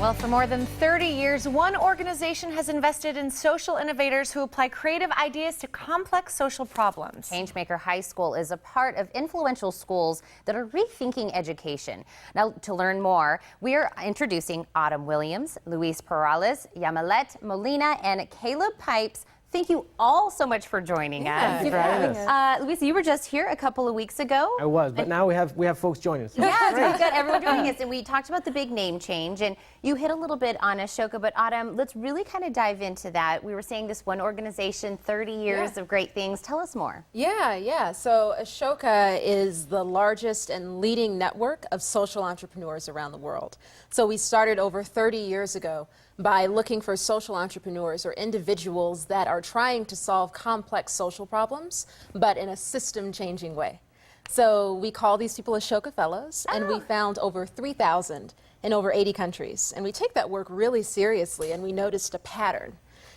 Well, for more than 30 years, one organization has invested in social innovators who apply creative ideas to complex social problems. Changemaker High School is a part of influential schools that are rethinking education. Now, to learn more, we are introducing Autumn Williams, Luis Perales, Yamilet Molina, and Caleb Pipes. Thank you all so much for joining us. Thank you for having us. Luis, you were just here a couple of weeks ago. I was, but now we have folks joining us. Yeah, we've got everyone joining us, and we talked about the big name change, and you hit a little bit on Ashoka, but Autumn, let's really kind of dive into that. We were saying this one organization, 30 years of great things. Tell us more. Yeah. So Ashoka is the largest and leading network of social entrepreneurs around the world. So we started over 30 years ago by looking for social entrepreneurs or individuals that are trying to solve complex social problems, but in a system-changing way. So we call these people Ashoka Fellows, and we found over 3,000 in over 80 countries. And we take that work really seriously, and we noticed a pattern.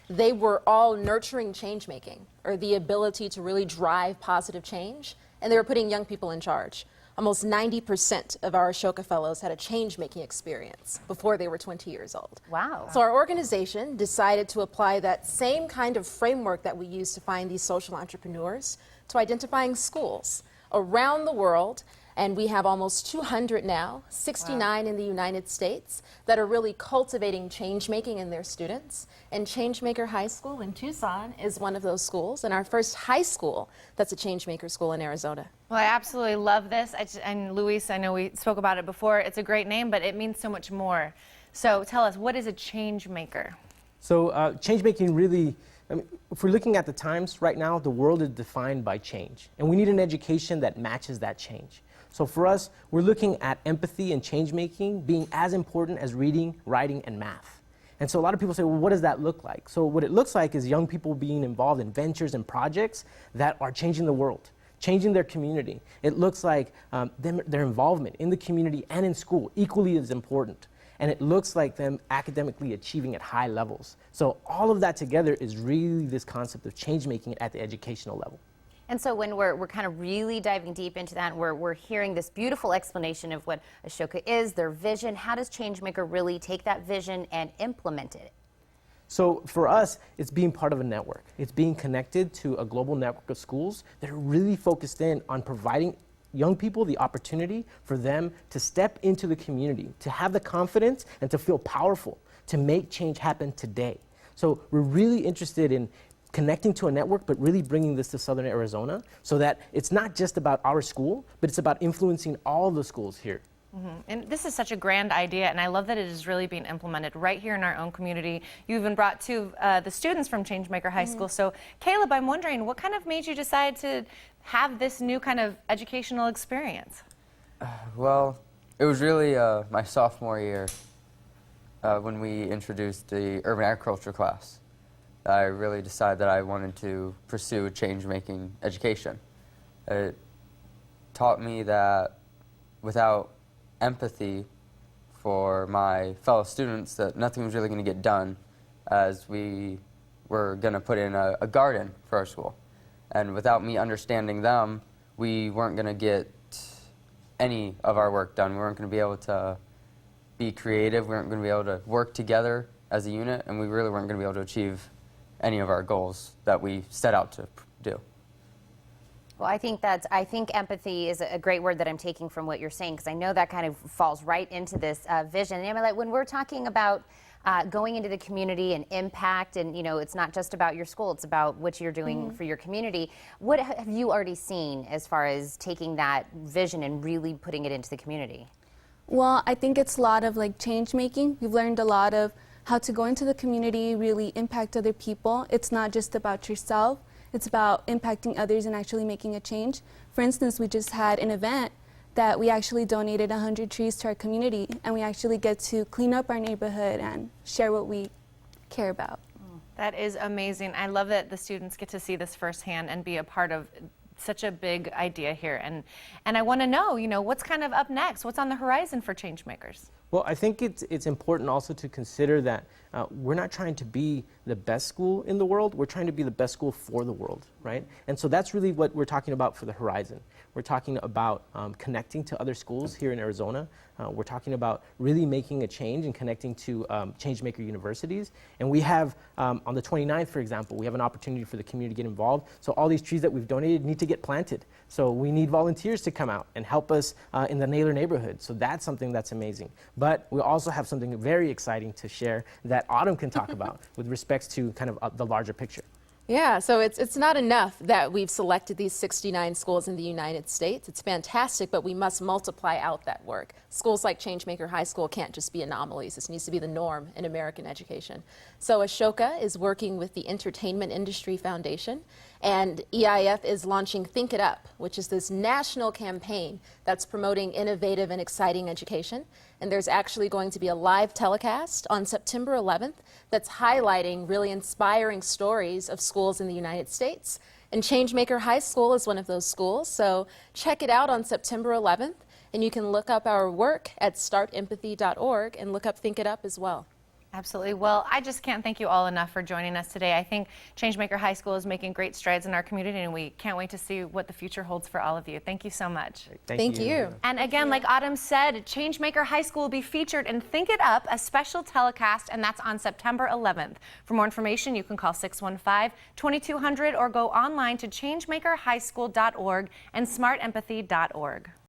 They were all nurturing change-making, or the ability to really drive positive change, and they were putting young people in charge. Almost 90% of our Ashoka Fellows had a change-making experience before they were 20 years old. Wow. So our organization decided to apply that same kind of framework that we use to find these social entrepreneurs to identifying schools around the world. And we have almost 200 now, 69 in the United States, that are really cultivating change-making in their students. And Changemaker High School in Tucson is one of those schools, and our first high school that's a Changemaker school in Arizona. Well, I absolutely love this. And Luis, I know we spoke about it before. It's a great name, but it means so much more. So tell us, what is a change maker? So change-making really, if we're looking at the times right now, the world is defined by change. And we need an education that matches that change. So for us, we're looking at empathy and change-making being as important as reading, writing, and math. And so a lot of people say, well, what does that look like? So what it looks like is young people being involved in ventures and projects that are changing the world, changing their community. It looks like their involvement in the community and in school equally as important. And it looks like them academically achieving at high levels. So all of that together is really this concept of change-making at the educational level. And so when we're kind of really diving deep into that, we're hearing this beautiful explanation of what Ashoka is, their vision. How does Changemaker really take that vision and implement it? So for us, it's being part of a network. It's being connected to a global network of schools that are really focused in on providing young people the opportunity for them to step into the community, to have the confidence and to feel powerful, to make change happen today. So we're really interested in connecting to a network, but really bringing this to Southern Arizona so that it's not just about our school, but it's about influencing all the schools here. And this is such a grand idea, and I love that it is really being implemented right here in our own community. You even brought two of the students from Changemaker High School. So, Caleb, I'm wondering, what kind of made you decide to have this new kind of educational experience? Well, it was really my sophomore year when we introduced the urban agriculture class. I really decided that I wanted to pursue change-making education. It taught me that without empathy for my fellow students, that nothing was really going to get done, as we were going to put in a garden for our school. And without me understanding them, we weren't going to get any of our work done. We weren't going to be able to be creative. We weren't going to be able to work together as a unit, and we really weren't going to be able to achieve any of our goals that we set out to do. Well, I think empathy is a great word that I'm taking from what you're saying, because I know that kind of falls right into this vision. And like when we're talking about going into the community and impact, and it's not just about your school, it's about what you're doing for your community. What have you already seen as far as taking that vision and really putting it into the community? Well, I think it's a lot of change making. We've learned a lot of how to go into the community, really impact other people. It's not just about yourself, it's about impacting others and actually making a change. For instance, we just had an event that we actually donated 100 trees to our community, and we actually get to clean up our neighborhood and share what we care about. That is amazing. I love that the students get to see this firsthand and be a part of such a big idea here. And I want to know, what's kind of up next? What's on the horizon for Changemakers? Well, I think it's important also to consider that we're not trying to be the best school in the world, we're trying to be the best school for the world, right? And so that's really what we're talking about for the horizon. We're talking about connecting to other schools here in Arizona. We're talking about really making a change and connecting to Changemaker universities. And we have, on the 29th, for example, we have an opportunity for the community to get involved. So all these trees that we've donated need to get planted. So we need volunteers to come out and help us in the Naylor neighborhood. So that's something that's amazing. But we also have something very exciting to share that Autumn can talk about with respects to kind of the larger picture. Yeah, so it's not enough that we've selected these 69 schools in the United States. It's fantastic, but we must multiply out that work. Schools like Changemaker High School can't just be anomalies. This needs to be the norm in American education. So Ashoka is working with the Entertainment Industry Foundation, and EIF is launching Think It Up, which is this national campaign that's promoting innovative and exciting education. And there's actually going to be a live telecast on September 11th that's highlighting really inspiring stories of schools in the United States. And Changemaker High School is one of those schools, so check it out on September 11th, and you can look up our work at startempathy.org and look up Think It Up as well. Absolutely. Well, I just can't thank you all enough for joining us today. I think Changemaker High School is making great strides in our community, and we can't wait to see what the future holds for all of you. Thank you so much. Thank you. And again, like Autumn said, Changemaker High School will be featured in Think It Up, a special telecast, and that's on September 11th. For more information, you can call 615-2200 or go online to changemakerhighschool.org and smartempathy.org.